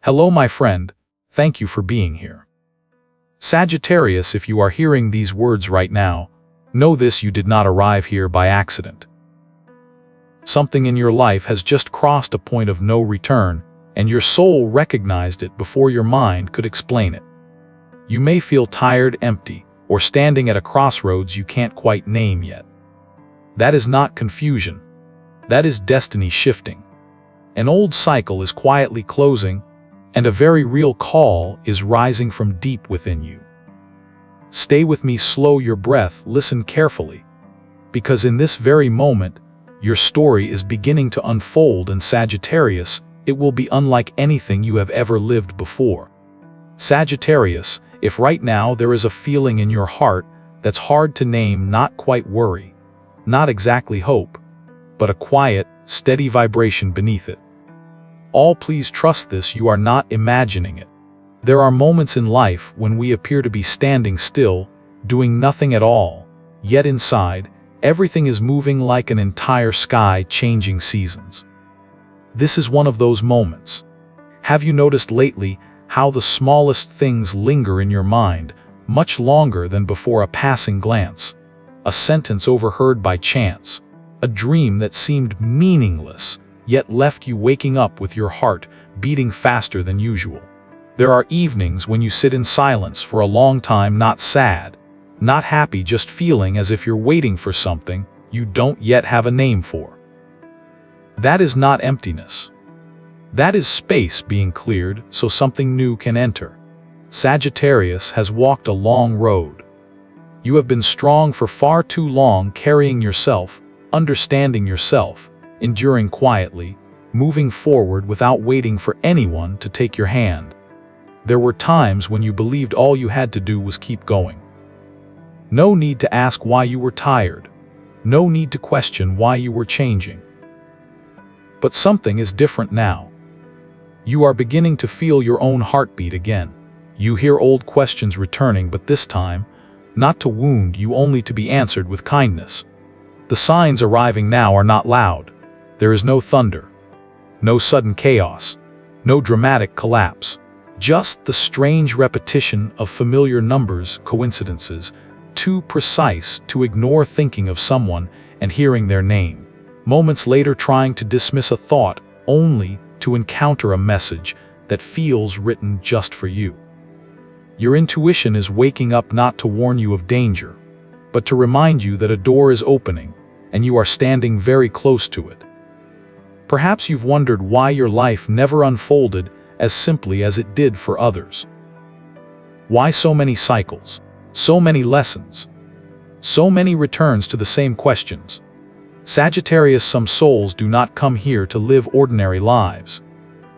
Hello, my friend. Thank you for being here. Sagittarius, if you are hearing these words right now, know this: you did not arrive here by accident. Something in your life has just crossed a point of no return, and your soul recognized it before your mind could explain it. You may feel tired, empty, or standing at a crossroads you can't quite name yet. That is not confusion. That is destiny shifting. An old cycle is quietly closing, and a very real call is rising from deep within you. Stay with me, slow your breath, listen carefully, because in this very moment, your story is beginning to unfold, and Sagittarius, it will be unlike anything you have ever lived before. Sagittarius, if right now there is a feeling in your heart that's hard to name, not quite worry, not exactly hope, but a quiet, steady vibration beneath it. Please trust this, you are not imagining it. There are moments in life when we appear to be standing still, doing nothing at all, yet inside, everything is moving like an entire sky changing seasons. This is one of those moments. Have you noticed lately how the smallest things linger in your mind much longer than before a passing glance, a sentence overheard by chance, a dream that seemed meaningless, yet left you waking up with your heart beating faster than usual? There are evenings when you sit in silence for a long time, not sad, not happy, just feeling as if you're waiting for something you don't yet have a name for. That is not emptiness. That is space being cleared so something new can enter. Sagittarius has walked a long road. You have been strong for far too long, carrying yourself, understanding yourself, enduring quietly, moving forward without waiting for anyone to take your hand. There were times when you believed all you had to do was keep going. No need to ask why you were tired. No need to question why you were changing. But something is different now. You are beginning to feel your own heartbeat again. You hear old questions returning, but this time, not to wound you, only to be answered with kindness. The signs arriving now are not loud. There is no thunder, no sudden chaos, no dramatic collapse. Just the strange repetition of familiar numbers, coincidences, too precise to ignore, thinking of someone and hearing their name. Moments later, trying to dismiss a thought, only to encounter a message that feels written just for you. Your intuition is waking up, not to warn you of danger, but to remind you that a door is opening and you are standing very close to it. Perhaps you've wondered why your life never unfolded as simply as it did for others. Why so many cycles, so many lessons, so many returns to the same questions? Sagittarius, some souls do not come here to live ordinary lives.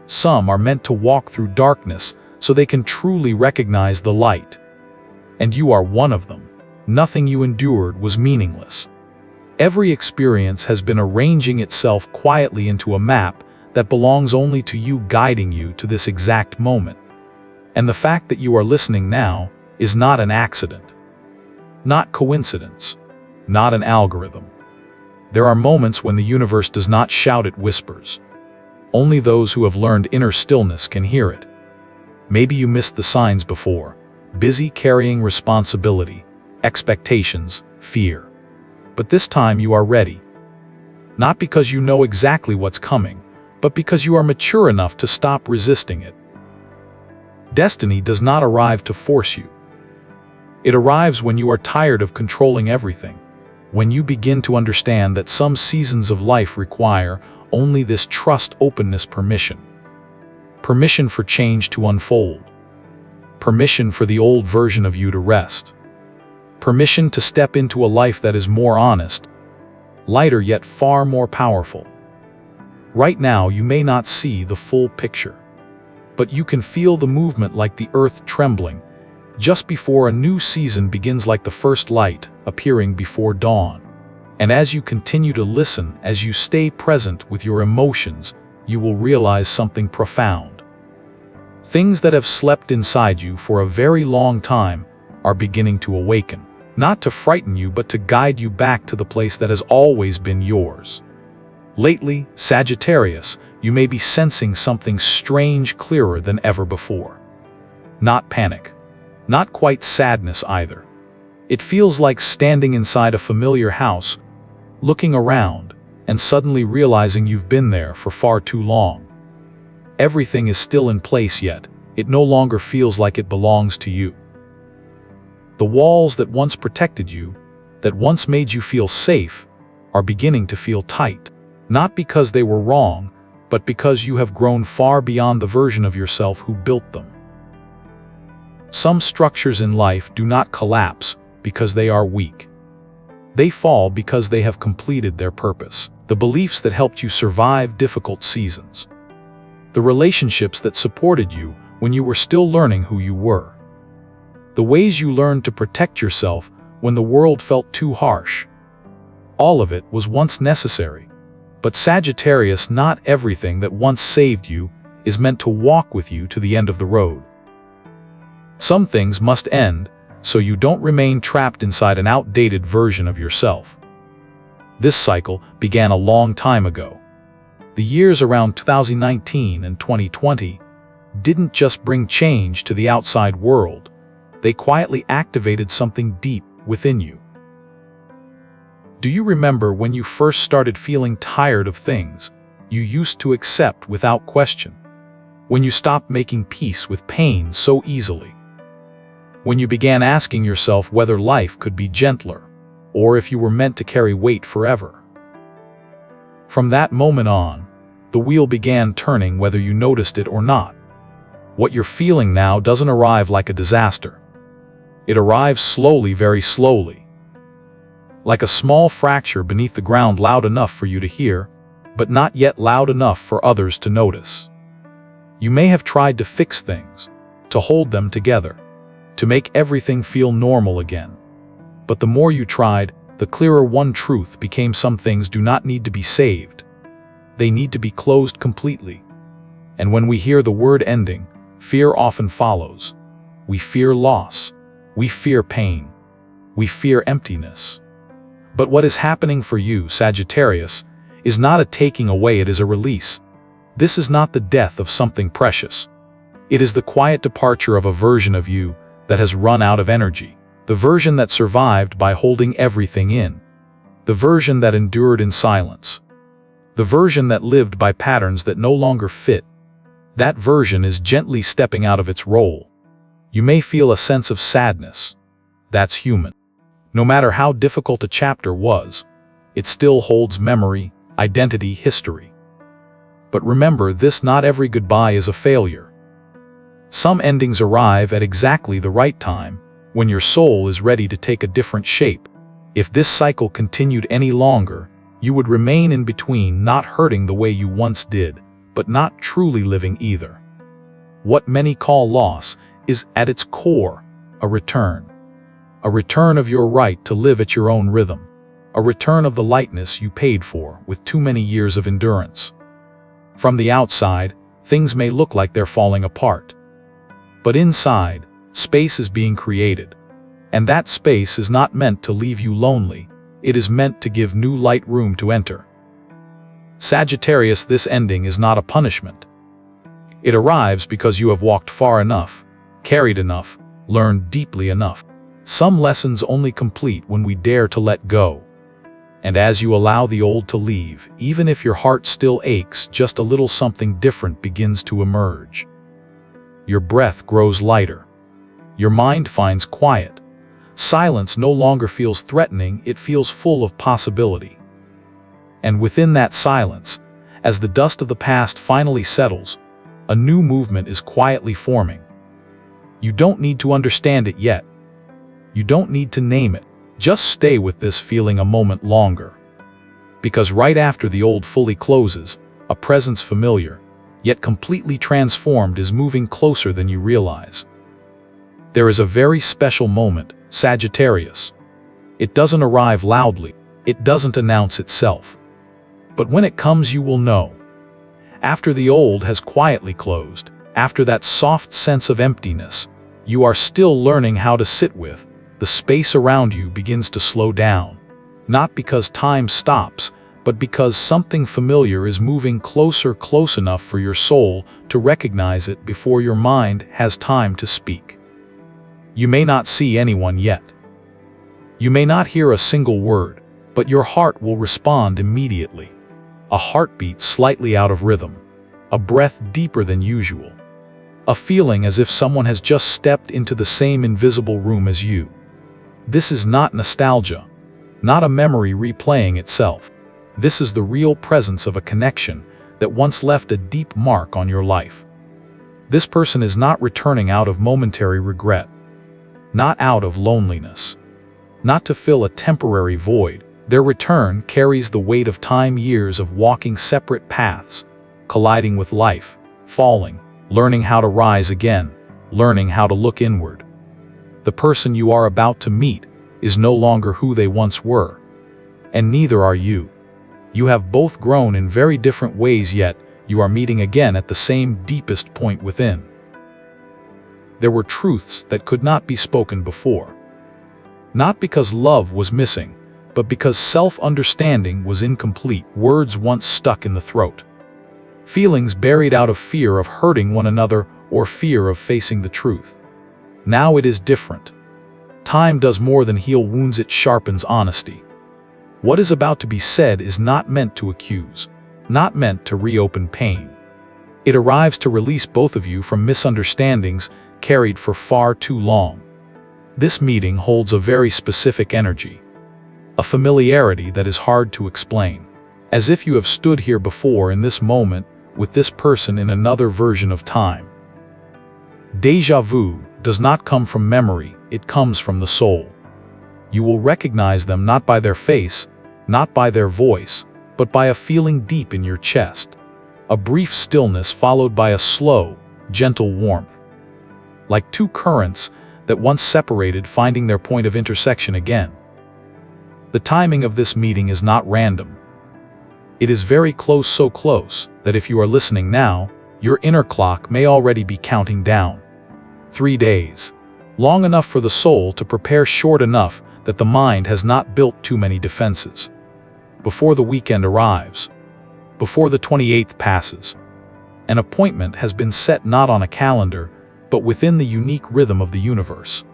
Some are meant to walk through darkness so they can truly recognize the light. And you are one of them. Nothing you endured was meaningless. Every experience has been arranging itself quietly into a map that belongs only to you, guiding you to this exact moment. And the fact that you are listening now is not an accident, not coincidence, not an algorithm. There are moments when the universe does not shout, it whispers. Only those who have learned inner stillness can hear it. Maybe you missed the signs before, busy carrying responsibility, expectations, fear. But this time you are ready. Not because you know exactly what's coming, but because you are mature enough to stop resisting it. Destiny does not arrive to force you. It arrives when you are tired of controlling everything, when you begin to understand that some seasons of life require only this trust, openness, permission. Permission for change to unfold. Permission for the old version of you to rest. Permission to step into a life that is more honest, lighter, yet far more powerful. Right now you may not see the full picture, but you can feel the movement, like the earth trembling just before a new season begins, like the first light appearing before dawn. And as you continue to listen, as you stay present with your emotions, you will realize something profound. Things that have slept inside you for a very long time are beginning to awaken. Not to frighten you, but to guide you back to the place that has always been yours. Lately, Sagittarius, You may be sensing something strange clearer than ever before. Not panic. Not quite sadness either. It feels like standing inside a familiar house, looking around, and suddenly realizing you've been there for far too long. Everything is still in place yet it no longer feels like it belongs to you. The walls that once protected you, that once made you feel safe, are beginning to feel tight. Not because they were wrong, but because you have grown far beyond the version of yourself who built them. Some structures in life do not collapse because they are weak. They fall because they have completed their purpose. The beliefs that helped you survive difficult seasons. The relationships that supported you when you were still learning who you were. The ways you learned to protect yourself when the world felt too harsh. All of it was once necessary. But Sagittarius, not everything that once saved you is meant to walk with you to the end of the road. Some things must end so you don't remain trapped inside an outdated version of yourself. This cycle began a long time ago. The years around 2019 and 2020 didn't just bring change to the outside world, they quietly activated something deep within you. Do you remember when you first started feeling tired of things you used to accept without question? When you stopped making peace with pain so easily? When you began asking yourself whether life could be gentler, or if you were meant to carry weight forever? From that moment on, the wheel began turning whether you noticed it or not. What you're feeling now doesn't arrive like a disaster. It arrives slowly, very slowly. Like a small fracture beneath the ground, loud enough for you to hear, but not yet loud enough for others to notice. You may have tried to fix things, to hold them together, to make everything feel normal again. But the more you tried, the clearer one truth became: some things do not need to be saved. They need to be closed completely. And when we hear the word ending, fear often follows. We fear loss. We fear pain. We fear emptiness. But what is happening for you, Sagittarius, is not a taking away, it is a release. This is not the death of something precious. It is the quiet departure of a version of you that has run out of energy. The version that survived by holding everything in. The version that endured in silence. The version that lived by patterns that no longer fit. That version is gently stepping out of its role. You may feel a sense of sadness. That's human. No matter how difficult a chapter was, it still holds memory, identity, history. But remember this: not every goodbye is a failure. Some endings arrive at exactly the right time, when your soul is ready to take a different shape. If this cycle continued any longer, you would remain in between, not hurting the way you once did, but not truly living either. What many call loss is, at its core, a return. A return of your right to live at your own rhythm. A return of the lightness you paid for with too many years of endurance. From the outside, things may look like they're falling apart. But inside, space is being created. And that space is not meant to leave you lonely, it is meant to give new light room to enter. Sagittarius, this ending is not a punishment. It arrives because you have walked far enough, carried enough, learned deeply enough. Some lessons only complete when we dare to let go. And as you allow the old to leave, even if your heart still aches, just a little something different begins to emerge. Your breath grows lighter. Your mind finds quiet. Silence no longer feels threatening, it feels full of possibility. And within that silence, as the dust of the past finally settles, a new movement is quietly forming. You don't need to understand it yet. You don't need to name it. Just stay with this feeling a moment longer. Because right after the old fully closes, a presence familiar, yet completely transformed, is moving closer than you realize. There is a very special moment, Sagittarius. It doesn't arrive loudly. It doesn't announce itself. But when it comes, you will know. After the old has quietly closed, after that soft sense of emptiness, you are still learning how to sit with. The space around you begins to slow down. Not because time stops, but because something familiar is moving close enough for your soul to recognize it before your mind has time to speak. You may not see anyone yet. You may not hear a single word, but your heart will respond immediately. A heartbeat slightly out of rhythm, a breath deeper than usual, a feeling as if someone has just stepped into the same invisible room as you. This is not nostalgia, not a memory replaying itself. This is the real presence of a connection that once left a deep mark on your life. This person is not returning out of momentary regret, not out of loneliness, not to fill a temporary void. Their return carries the weight of years of walking separate paths, colliding with life, falling, learning how to rise again, learning how to look inward. The person you are about to meet is no longer who they once were, and neither are you. You have both grown in very different ways, yet you are meeting again at the same deepest point within. There were truths that could not be spoken before. Not because love was missing, but because self-understanding was incomplete. Words once stuck in the throat. Feelings buried out of fear of hurting one another or fear of facing the truth. Now it is different. Time does more than heal wounds, it sharpens honesty. What is about to be said is not meant to accuse, not meant to reopen pain. It arrives to release both of you from misunderstandings carried for far too long. This meeting holds a very specific energy, a familiarity that is hard to explain, as if you have stood here before in this moment with this person in another version of time. Déjà vu does not come from memory, it comes from the soul. You will recognize them not by their face, not by their voice, but by a feeling deep in your chest. A brief stillness followed by a slow, gentle warmth. Like two currents that once separated finding their point of intersection again. The timing of this meeting is not random. It is very close, so close that if you are listening now, your inner clock may already be counting down. 3 days. Long enough for the soul to prepare, short enough that the mind has not built too many defenses. Before the weekend arrives, before the 28th passes, an appointment has been set not on a calendar, but within the unique rhythm of the universe.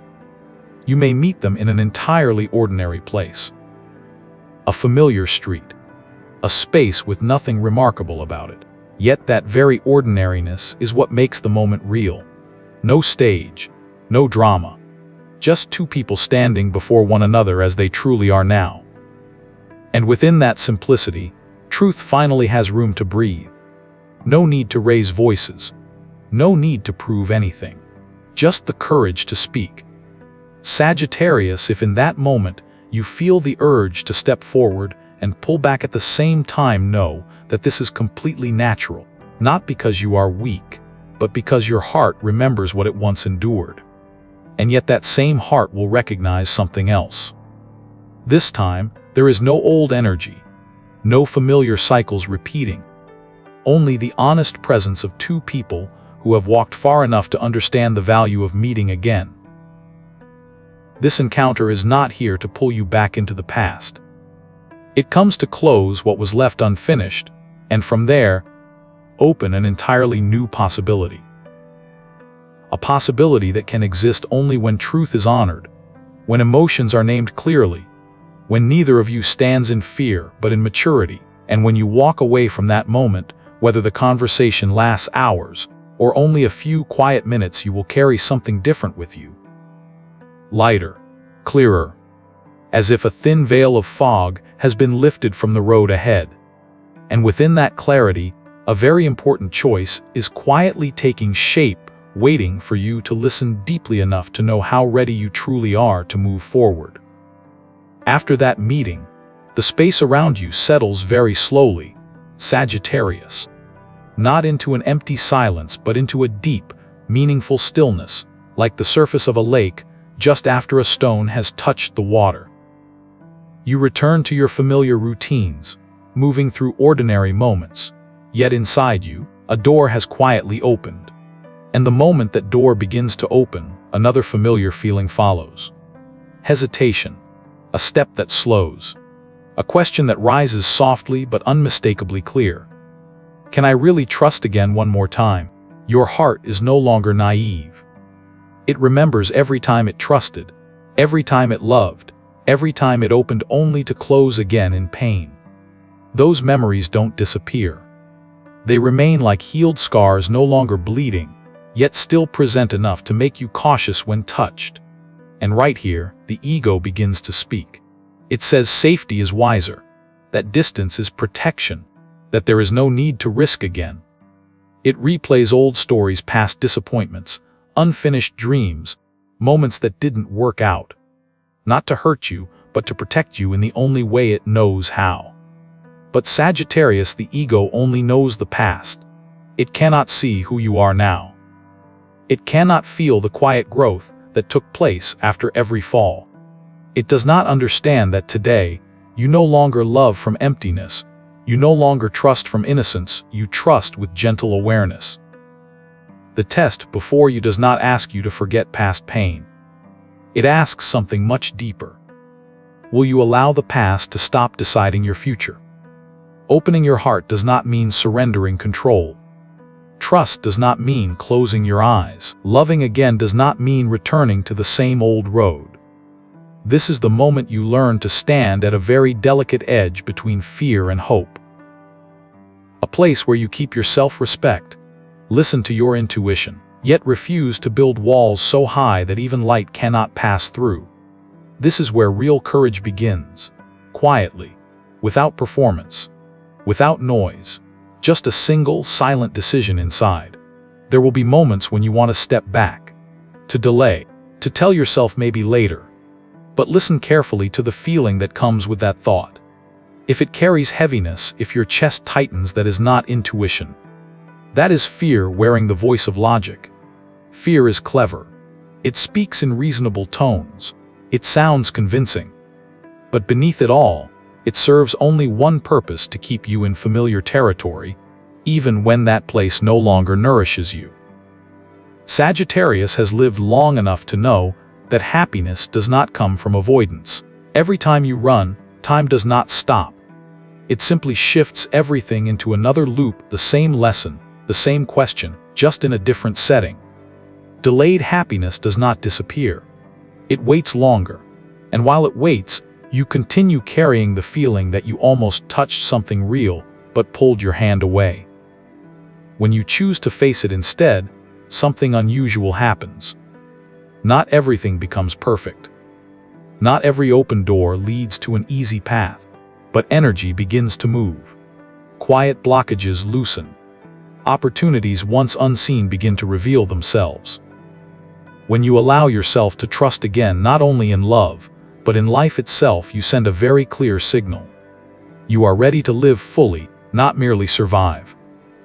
You may meet them in an entirely ordinary place. A familiar street. A space with nothing remarkable about it. Yet that very ordinariness is what makes the moment real. No stage, no drama. Just two people standing before one another as they truly are now. And within that simplicity, truth finally has room to breathe. No need to raise voices. No need to prove anything. Just the courage to speak. Sagittarius, if in that moment you feel the urge to step forward and pull back at the same time, know that this is completely natural. Not because you are weak, but because your heart remembers what it once endured. And yet that same heart will recognize something else. This time, there is no old energy, no familiar cycles repeating. Only the honest presence of two people who have walked far enough to understand the value of meeting again. This encounter is not here to pull you back into the past. It comes to close what was left unfinished, and from there, open an entirely new possibility. A possibility that can exist only when truth is honored, when emotions are named clearly, when neither of you stands in fear but in maturity, and when you walk away from that moment, whether the conversation lasts hours or only a few quiet minutes, you will carry something different with you. Lighter, clearer, as if a thin veil of fog has been lifted from the road ahead. And within that clarity, a very important choice is quietly taking shape, waiting for you to listen deeply enough to know how ready you truly are to move forward. After that meeting, the space around you settles very slowly, Sagittarius. Not into an empty silence, but into a deep, meaningful stillness, like the surface of a lake just after a stone has touched the water. You return to your familiar routines, moving through ordinary moments, yet inside you, a door has quietly opened. And the moment that door begins to open, another familiar feeling follows. Hesitation, a step that slows, A question that rises softly but unmistakably clear. Can I really trust again one more time? Your heart is no longer naive. It remembers every time it trusted, every time it loved, every time it opened only to close again in pain. Those memories don't disappear. They remain like healed scars, no longer bleeding, yet still present enough to make you cautious when touched. And right here, the ego begins to speak. It says safety is wiser, that distance is protection, that there is no need to risk again. It replays old stories, past disappointments, unfinished dreams, moments that didn't work out. Not to hurt you, but to protect you in the only way it knows how. But Sagittarius, the ego only knows the past. It cannot see who you are now. It cannot feel the quiet growth that took place after every fall. It does not understand that today, you no longer love from emptiness, you no longer trust from innocence, you trust with gentle awareness. The test before you does not ask you to forget past pain. It asks something much deeper. Will you allow the past to stop deciding your future? Opening your heart does not mean surrendering control. Trust does not mean closing your eyes. Loving again does not mean returning to the same old road. This is the moment you learn to stand at a very delicate edge between fear and hope. A place where you keep your self-respect, listen to your intuition, yet refuse to build walls so high that even light cannot pass through. This is where real courage begins, quietly, without performance, without noise, just a single, silent decision inside. There will be moments when you want to step back, to delay, to tell yourself maybe later. But listen carefully to the feeling that comes with that thought. If it carries heaviness, if your chest tightens, that is not intuition. That is fear wearing the voice of logic. Fear is clever. It speaks in reasonable tones. It sounds convincing. But beneath it all, it serves only one purpose: to keep you in familiar territory, even when that place no longer nourishes you. Sagittarius has lived long enough to know that happiness does not come from avoidance. Every time you run, time does not stop. It simply shifts everything into another loop, the same lesson, the same question, just in a different setting. Delayed happiness does not disappear. It waits longer. And while it waits, you continue carrying the feeling that you almost touched something real, but pulled your hand away. When you choose to face it instead, something unusual happens. Not everything becomes perfect. Not every open door leads to an easy path, but energy begins to move. Quiet blockages loosen. Opportunities once unseen begin to reveal themselves. When you allow yourself to trust again, not only in love, but in life itself, you send a very clear signal. You are ready to live fully, not merely survive.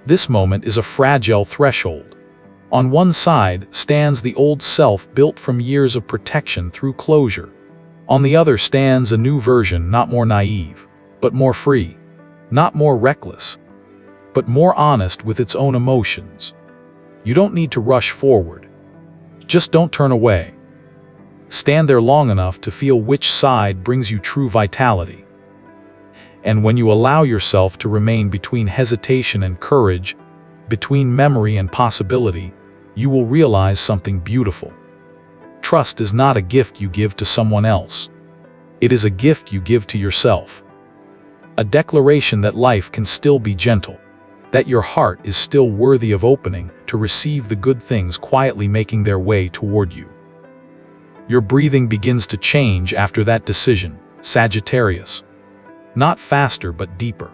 This moment is a fragile threshold. On one side stands the old self built from years of protection through closure. On the other stands a new version, not more naive, but more free. Not more reckless, but more honest with its own emotions. You don't need to rush forward. Just don't turn away. Stand there long enough to feel which side brings you true vitality. And when you allow yourself to remain between hesitation and courage, between memory and possibility, you will realize something beautiful. Trust is not a gift you give to someone else. It is a gift you give to yourself. A declaration that life can still be gentle, that your heart is still worthy of opening to receive the good things quietly making their way toward you. Your breathing begins to change after that decision, Sagittarius. Not faster but deeper.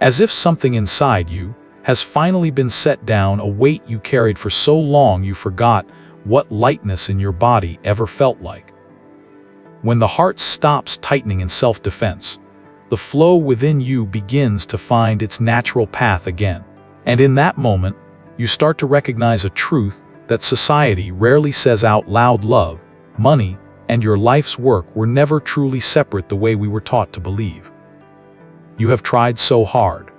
As if something inside you has finally been set down, a weight you carried for so long you forgot what lightness in your body ever felt like. When the heart stops tightening in self-defense, the flow within you begins to find its natural path again. And in that moment, you start to recognize a truth that society rarely says out loud: love, money, and your life's work were never truly separate the way we were taught to believe. You have tried so hard,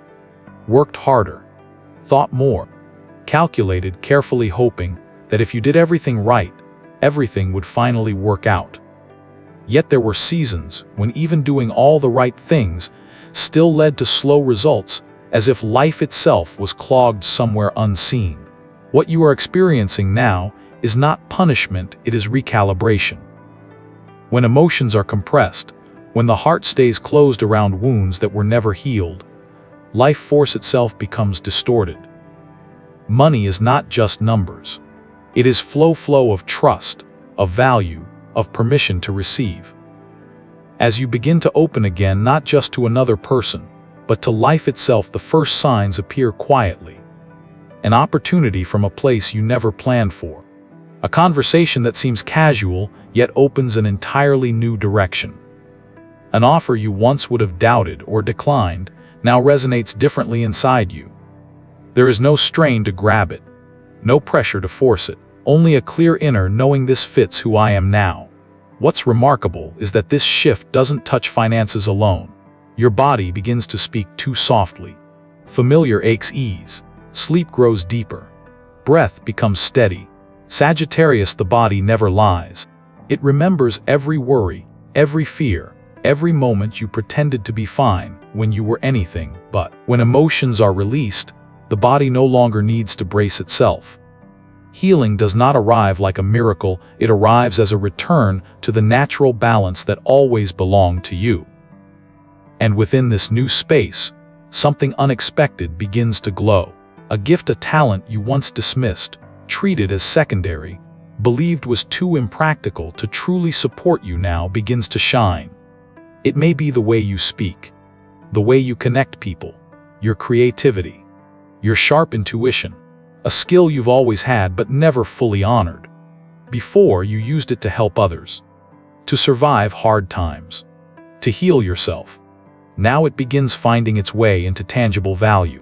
worked harder, thought more, calculated carefully, hoping that if you did everything right, everything would finally work out. Yet there were seasons when even doing all the right things still led to slow results, as if life itself was clogged somewhere unseen. What you are experiencing now is not punishment, it is recalibration. When emotions are compressed, when the heart stays closed around wounds that were never healed, life force itself becomes distorted. Money is not just numbers. It is flow of trust, of value, of permission to receive. As you begin to open again, not just to another person, but to life itself, the first signs appear quietly. An opportunity from a place you never planned for. A conversation that seems casual, yet opens an entirely new direction. An offer you once would have doubted or declined now resonates differently inside you. There is no strain to grab it, no pressure to force it, only a clear inner knowing this fits who I am now. What's remarkable is that this shift doesn't touch finances alone. Your body begins to speak too softly. Familiar aches ease. Sleep grows deeper. Breath becomes steady. Sagittarius, the body never lies. It remembers every worry, every fear, every moment you pretended to be fine when you were anything but. When emotions are released, the body no longer needs to brace itself. Healing does not arrive like a miracle, it arrives as a return to the natural balance that always belonged to you. And within this new space, something unexpected begins to glow. A gift, a talent you once dismissed, treated as secondary, believed was too impractical to truly support you now begins to shine. It may be the way you speak, the way you connect people, your creativity, your sharp intuition, a skill you've always had but never fully honored. Before, you used it to help others, to survive hard times, to heal yourself. Now it begins finding its way into tangible value.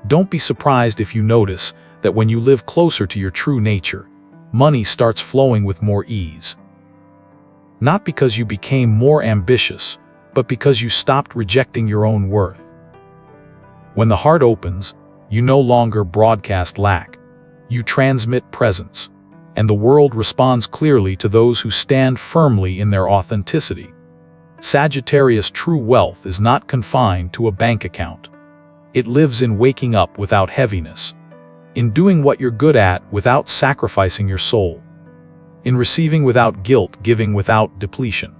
Don't be surprised if you notice that when you live closer to your true nature, money starts flowing with more ease. Not because you became more ambitious, but because you stopped rejecting your own worth. When the heart opens, you no longer broadcast lack. You transmit presence, and the world responds clearly to those who stand firmly in their authenticity. Sagittarius, true wealth is not confined to a bank account. It lives in waking up without heaviness, in doing what you're good at without sacrificing your soul, in receiving without guilt, giving without depletion.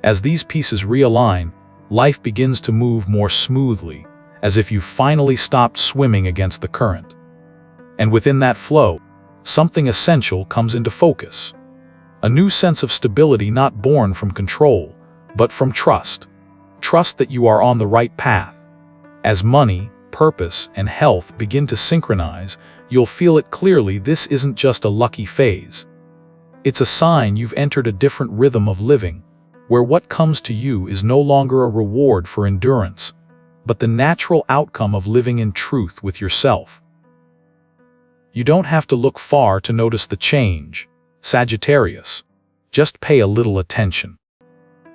As these pieces realign, life begins to move more smoothly, as if you finally stopped swimming against the current. And within that flow, something essential comes into focus. A new sense of stability not born from control, but from trust. Trust that you are on the right path. As money, purpose, and health begin to synchronize, you'll feel it clearly. This isn't just a lucky phase. It's a sign you've entered a different rhythm of living, where what comes to you is no longer a reward for endurance, but the natural outcome of living in truth with yourself. You don't have to look far to notice the change, Sagittarius. Just pay a little attention.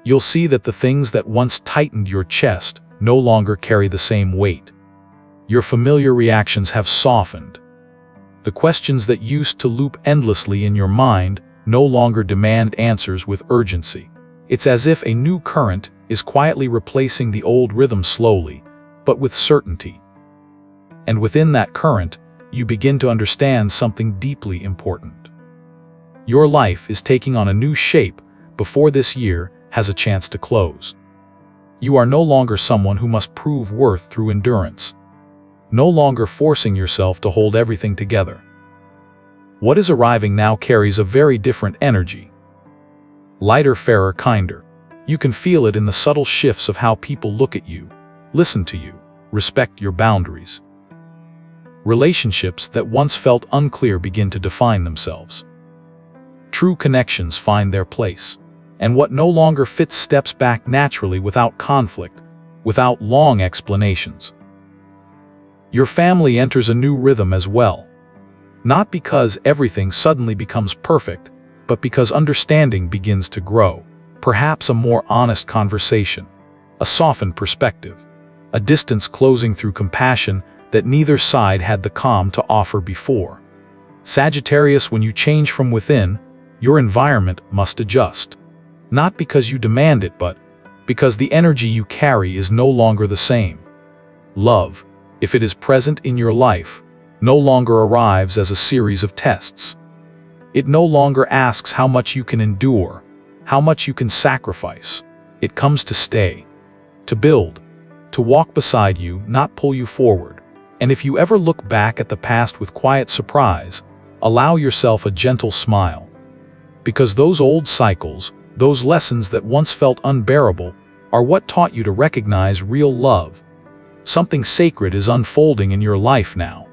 You'll see that the things that once tightened your chest no longer carry the same weight. Your familiar reactions have softened. The questions that used to loop endlessly in your mind no longer demand answers with urgency. It's as if a new current is quietly replacing the old rhythm, slowly, but with certainty. And within that current, you begin to understand something deeply important. Your life is taking on a new shape before this year has a chance to close. You are no longer someone who must prove worth through endurance, no longer forcing yourself to hold everything together. What is arriving now carries a very different energy. Lighter, fairer, kinder. You can feel it in the subtle shifts of how people look at you, listen to you, respect your boundaries. Relationships that once felt unclear begin to define themselves. True connections find their place, and what no longer fits steps back naturally without conflict, without long explanations. Your family enters a new rhythm as well. Not because everything suddenly becomes perfect, but because understanding begins to grow. Perhaps a more honest conversation, a softened perspective, a distance closing through compassion that neither side had the calm to offer before. Sagittarius, when you change from within, your environment must adjust. Not because you demand it, but because the energy you carry is no longer the same. Love, if it is present in your life, no longer arrives as a series of tests. It no longer asks how much you can endure, how much you can sacrifice. It comes to stay, to build, to walk beside you, not pull you forward. And if you ever look back at the past with quiet surprise, allow yourself a gentle smile. Because those old cycles, those lessons that once felt unbearable, are what taught you to recognize real love. Something sacred is unfolding in your life now.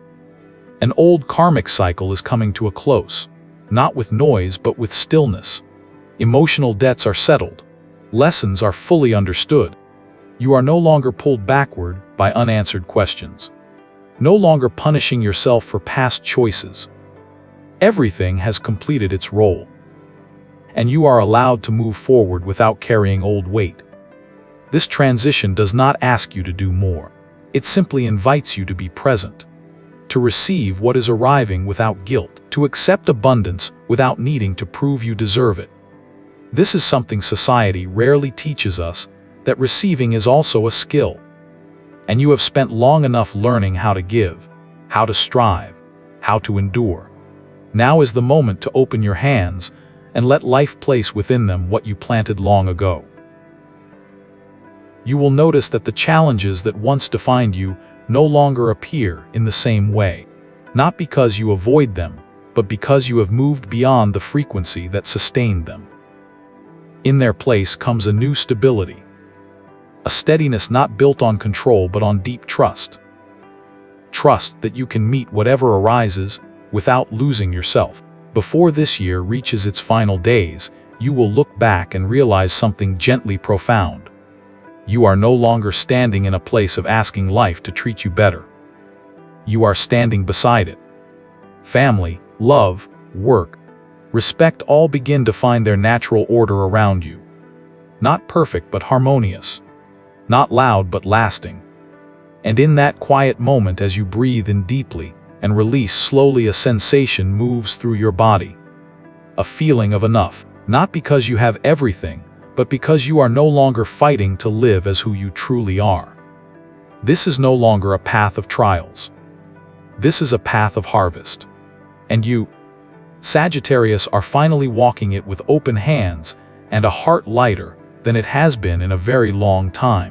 An old karmic cycle is coming to a close, not with noise but with stillness. Emotional debts are settled. Lessons are fully understood. You are no longer pulled backward by unanswered questions. No longer punishing yourself for past choices. Everything has completed its role. And you are allowed to move forward without carrying old weight. This transition does not ask you to do more. It simply invites you to be present, to receive what is arriving without guilt, to accept abundance without needing to prove you deserve it. This is something society rarely teaches us, that receiving is also a skill. And you have spent long enough learning how to give, how to strive, how to endure. Now is the moment to open your hands and let life place within them what you planted long ago. You will notice that the challenges that once defined you no longer appear in the same way. Not because you avoid them, but because you have moved beyond the frequency that sustained them. In their place comes a new stability. A steadiness not built on control but on deep trust. Trust that you can meet whatever arises without losing yourself. Before this year reaches its final days, you will look back and realize something gently profound. You are no longer standing in a place of asking life to treat you better. You are standing beside it. Family, love, work, respect all begin to find their natural order around you. Not perfect but harmonious. Not loud but lasting. And in that quiet moment, as you breathe in deeply and release slowly, a sensation moves through your body. A feeling of enough, not because you have everything, but because you are no longer fighting to live as who you truly are. This is no longer a path of trials. This is a path of harvest. And you, Sagittarius, are finally walking it with open hands and a heart lighter than it has been in a very long time.